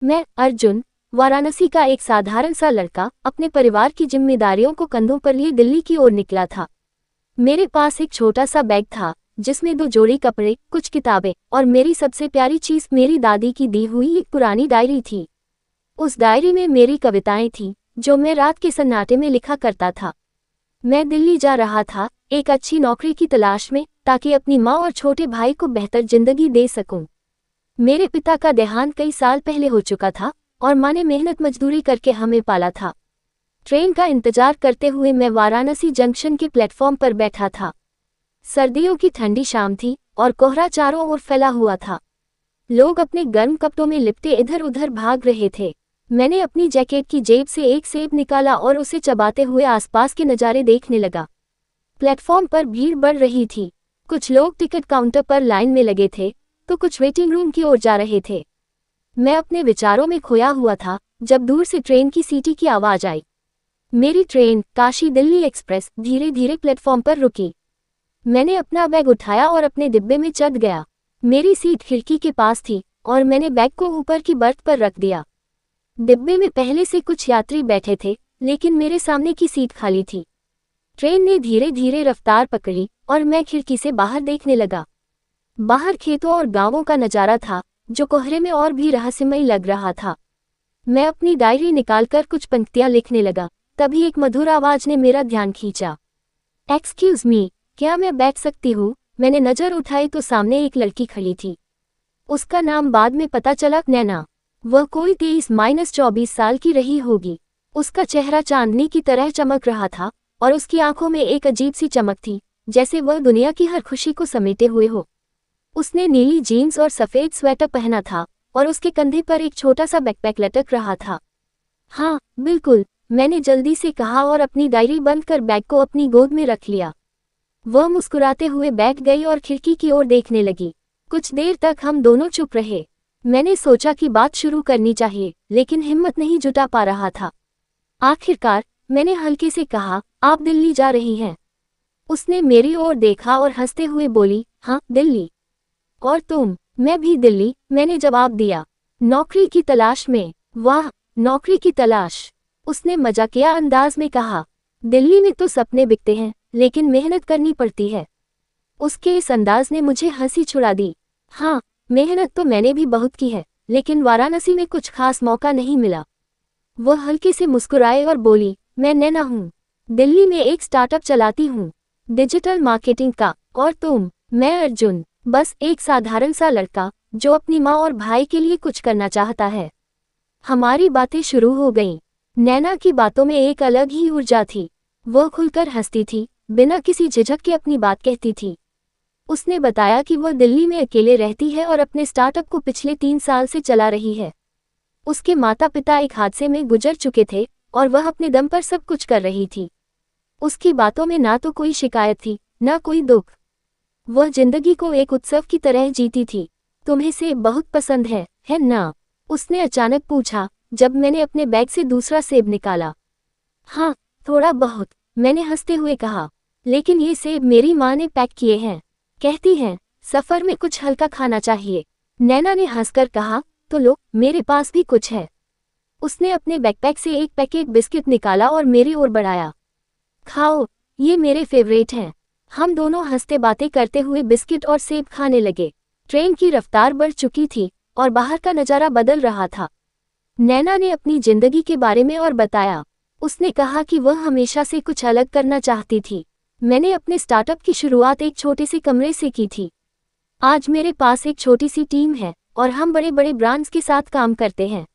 मैं अर्जुन, वाराणसी का एक साधारण सा लड़का, अपने परिवार की जिम्मेदारियों को कंधों पर लिए दिल्ली की ओर निकला था। मेरे पास एक छोटा सा बैग था जिसमें 2 जोड़ी कपड़े, कुछ किताबें और मेरी सबसे प्यारी चीज मेरी दादी की दी हुई एक पुरानी डायरी थी। उस डायरी में मेरी कविताएं थीं जो मैं रात के सन्नाटे में लिखा करता था। मैं दिल्ली जा रहा था, एक अच्छी नौकरी की तलाश में, ताकि अपनी माँ और छोटे भाई को बेहतर जिंदगी दे सकूं। मेरे पिता का देहांत कई साल पहले हो चुका था और माँ ने मेहनत मजदूरी करके हमें पाला था। ट्रेन का इंतजार करते हुए मैं वाराणसी जंक्शन के प्लेटफॉर्म पर बैठा था। सर्दियों की ठंडी शाम थी और कोहरा चारों ओर फैला हुआ था। लोग अपने गर्म कपड़ों में लिपटे इधर उधर भाग रहे थे। मैंने अपनी जैकेट की जेब से एक सेब निकाला और उसे चबाते हुए आसपास के नज़ारे देखने लगा। प्लेटफॉर्म पर भीड़ बढ़ रही थी। कुछ लोग टिकट काउंटर पर लाइन में लगे थे तो कुछ वेटिंग रूम की ओर जा रहे थे। मैं अपने विचारों में खोया हुआ था जब दूर से ट्रेन की सीटी की आवाज़ आई। मेरी ट्रेन, काशी दिल्ली एक्सप्रेस, धीरे धीरे प्लेटफॉर्म पर रुकी। मैंने अपना बैग उठाया और अपने डिब्बे में चढ़ गया। मेरी सीट खिड़की के पास थी और मैंने बैग को ऊपर की बर्थ पर रख दिया। डिब्बे में पहले से कुछ यात्री बैठे थे, लेकिन मेरे सामने की सीट खाली थी। ट्रेन ने धीरे धीरे रफ्तार पकड़ी और मैं खिड़की से बाहर देखने लगा। बाहर खेतों और गांवों का नज़ारा था जो कोहरे में और भी रहस्यमय लग रहा था। मैं अपनी डायरी निकालकर कुछ पंक्तियां लिखने लगा, तभी एक मधुर आवाज ने मेरा ध्यान खींचा। एक्सक्यूज मी, क्या मैं बैठ सकती हूँ? मैंने नज़र उठाई तो सामने एक लड़की खड़ी थी। उसका नाम बाद में पता चला, नैना। वह कोई 23-24 साल की रही होगी। उसका चेहरा चांदनी की तरह चमक रहा था और उसकी आंखों में एक अजीब सी चमक थी, जैसे वह दुनिया की हर खुशी को समेटे हुए हो। उसने नीली जीन्स और सफ़ेद स्वेटर पहना था और उसके कंधे पर एक छोटा सा बैकपैक लटक रहा था। हाँ, बिल्कुल, मैंने जल्दी से कहा और अपनी डायरी बंद कर बैग को अपनी गोद में रख लिया। वह मुस्कुराते हुए बैठ गई और खिड़की की ओर देखने लगी। कुछ देर तक हम दोनों चुप रहे। मैंने सोचा कि बात शुरू करनी चाहिए, लेकिन हिम्मत नहीं जुटा पा रहा था। आखिरकार मैंने हल्के से कहा, आप दिल्ली जा रही हैं? उसने मेरी ओर देखा और हंसते हुए बोली, हाँ, दिल्ली। और तुम? मैं भी दिल्ली, मैंने जवाब दिया। नौकरी की तलाश में? वाह, नौकरी की तलाश, उसने मजाकिया अंदाज में कहा। दिल्ली में तो सपने बिकते हैं, लेकिन मेहनत करनी पड़ती है। उसके इस अंदाज ने मुझे हंसी छुड़ा दी। हाँ, मेहनत तो मैंने भी बहुत की है, लेकिन वाराणसी में कुछ खास मौका नहीं मिला। वह हल्के से मुस्कुराए और बोली, मैं नैना हूँ, दिल्ली में एक स्टार्टअप चलाती हूँ, डिजिटल मार्केटिंग का। और तुम? मैं अर्जुन, बस एक साधारण सा लड़का जो अपनी माँ और भाई के लिए कुछ करना चाहता है। हमारी बातें शुरू हो गईं। नैना की बातों में एक अलग ही ऊर्जा थी। वह खुलकर हंसती थी, बिना किसी झिझक के अपनी बात कहती थी। उसने बताया कि वह दिल्ली में अकेले रहती है और अपने स्टार्टअप को पिछले 3 साल से चला रही है। उसके माता पिता एक हादसे में गुजर चुके थे और वह अपने दम पर सब कुछ कर रही थी। उसकी बातों में ना तो कोई शिकायत थी, ना कोई दुख। वह जिंदगी को एक उत्सव की तरह जीती थी। तुम्हें सेब बहुत पसंद है ना? उसने अचानक पूछा, जब मैंने अपने बैग से दूसरा सेब निकाला। हाँ, थोड़ा बहुत, मैंने हंसते हुए कहा, लेकिन ये सेब मेरी माँ ने पैक किए हैं। कहती हैं, सफ़र में कुछ हल्का खाना चाहिए। नैना ने हंसकर कहा, तो लो, मेरे पास भी कुछ है। उसने अपने बैकपैक से एक पैकेट बिस्किट निकाला और मेरी ओर बढ़ाया। खाओ, ये मेरे फेवरेट हैं। हम दोनों हंसते बातें करते हुए बिस्किट और सेब खाने लगे। ट्रेन की रफ्तार बढ़ चुकी थी और बाहर का नज़ारा बदल रहा था। नैना ने अपनी जिंदगी के बारे में और बताया। उसने कहा कि वह हमेशा से कुछ अलग करना चाहती थी। मैंने अपने स्टार्टअप की शुरुआत एक छोटे से कमरे से की थी। आज मेरे पास एक छोटी सी टीम है और हम बड़े बड़े ब्रांड्स के साथ काम करते हैं।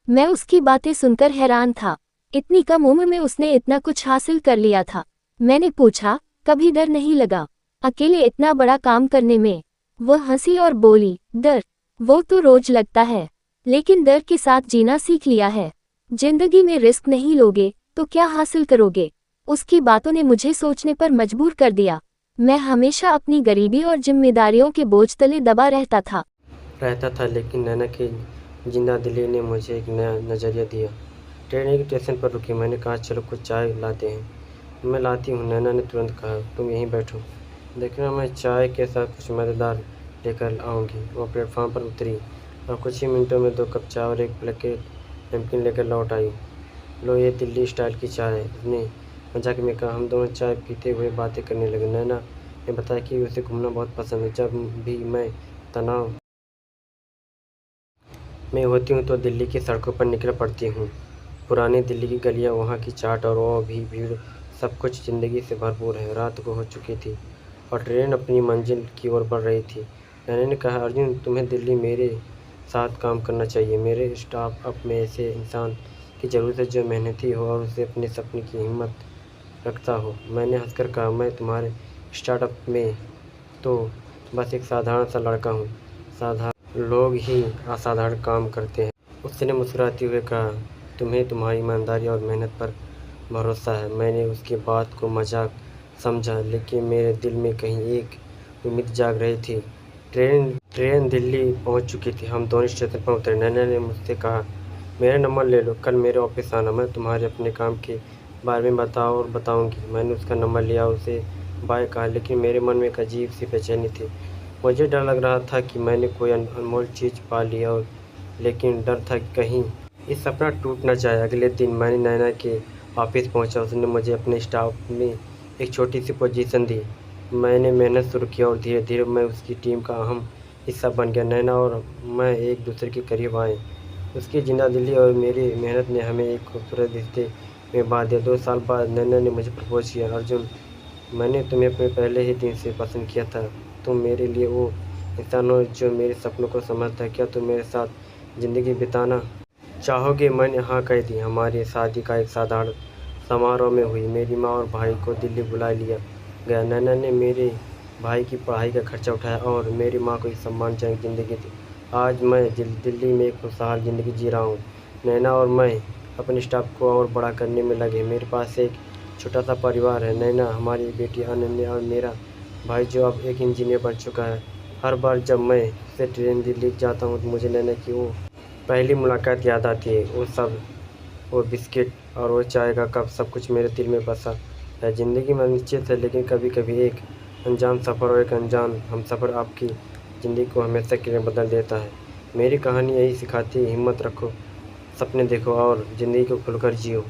मैं उसकी बातें सुनकर हैरान था। इतनी कम उम्र में उसने इतना कुछ हासिल कर लिया था। मैंने पूछा, कभी डर नहीं लगा अकेले इतना बड़ा काम करने में? वह हंसी और बोली, डर? वो तो रोज लगता है, लेकिन डर के साथ जीना सीख लिया है। जिंदगी में रिस्क नहीं लोगे तो क्या हासिल करोगे? उसकी बातों ने मुझे सोचने पर मजबूर कर दिया। मैं हमेशा अपनी गरीबी और जिम्मेदारियों के बोझ तले दबा रहता था, लेकिन नैना की जिंदा दिली ने मुझे एक नया नज़रिया दिया। ट्रेन एक स्टेशन पर रुकी। मैंने कहा, चलो कुछ चाय लाते हैं। मैं लाती हूँ, नैना ने तुरंत कहा। तुम यहीं बैठो, देखना मैं चाय के साथ कुछ मज़ेदार लेकर आऊँगी। वो प्लेटफॉर्म पर उतरी और कुछ ही मिनटों में 2 कप चाय और 1 पैकेट नमकीन लेकर लौट आई। लो, ये दिल्ली स्टाइल की चाय है, उसने मजाक में कहा। हम दोनों चाय पीते हुए बातें करने लगे। नैना ने बताया कि उसे घूमना बहुत पसंद है। जब भी मैं तनाव में होती हूँ तो दिल्ली की सड़कों पर निकल पड़ती हूँ। पुरानी दिल्ली की गलियाँ, वहाँ की चाट और वो भी भीड़, सब कुछ ज़िंदगी से भरपूर है। रात को हो चुकी थी और ट्रेन अपनी मंजिल की ओर बढ़ रही थी। मैंने ने कहा, अर्जुन, तुम्हें दिल्ली मेरे साथ काम करना चाहिए। मेरे स्टाफ अप में ऐसे इंसान की ज़रूरत है जो मेहनती हो और उसे अपने सपने की हिम्मत रखता हो। मैंने हंसकर कहा, मैं तुम्हारे स्टार्टअप में तो बस एक साधारण सा लड़का हूँ। साधारण लोग ही असाधारण काम करते हैं। उसने मुस्कुराते हुए कहा, तुम्हें तुम्हारी ईमानदारी और मेहनत पर भरोसा है। मैंने उसकी बात को मजाक समझा, लेकिन मेरे दिल में कहीं एक उम्मीद जाग रही थी। ट्रेन दिल्ली पहुंच चुकी थी। हम दोनों स्टेशन पर उतरे। नैना ने मुझसे कहा, मेरा नंबर ले लो, कल मेरे ऑफिस आना, मैं तुम्हारे अपने काम के बारे में बताऊंगी। मैंने उसका नंबर लिया, उसे बाय कहा, लेकिन मेरे मन में एक अजीब सी बेचैनी थी। मुझे डर लग रहा था कि मैंने कोई अनमोल चीज़ पा लिया और लेकिन डर था कि कहीं ये सपना टूट न जाए। अगले दिन मैं नैना के ऑफिस पहुंचा। उसने मुझे अपने स्टाफ में एक छोटी सी पोजीशन दी। मैंने मेहनत शुरू की और धीरे धीरे मैं उसकी टीम का अहम हिस्सा बन गया। नैना और मैं एक दूसरे के करीब आए। उसकी जिंदादिली और मेरी मेहनत ने हमें एक खूबसूरत रिश्ते में बांध दिया। 2 साल बाद नैना ने मुझे प्रपोज किया। अर्जुन, मैंने तुम्हें अपने पहले ही दिन से पसंद किया था। तुम मेरे लिए वो इंसान हो जो मेरे सपनों को समझता है। क्या तुम मेरे साथ ज़िंदगी बिताना चाहोगे? मैंने हाँ कह दी। हमारी शादी का एक साधारण समारोह में हुई। मेरी माँ और भाई को दिल्ली बुला लिया गया। नैना ने मेरे भाई की पढ़ाई का खर्चा उठाया और मेरी माँ को एक सम्मानजनक ज़िंदगी दी। आज मैं दिल्ली में एक खुशहाल ज़िंदगी जी रहा हूँ। नैना और मैं अपने स्टाफ को और बड़ा करने में लगे। मेरे पास एक छोटा सा परिवार है। नैना, हमारी बेटी अनन्या और मेरा भाई जो अब एक इंजीनियर बन चुका है। हर बार जब मैं उससे ट्रेन दिल्ली जाता हूँ तो मुझे नैना की वो पहली मुलाकात याद आती है। वो बिस्किट और वो चाय का कप, सब कुछ मेरे दिल में बसा है। ज़िंदगी में अनिश्चित है, लेकिन कभी कभी एक अनजान सफ़र और एक अनजान हमसफ़र आपकी ज़िंदगी को हमेशा के लिए बदल देता है। मेरी कहानी यही सिखाती है, हिम्मत रखो, सपने देखो और ज़िंदगी को खुलकर जियो।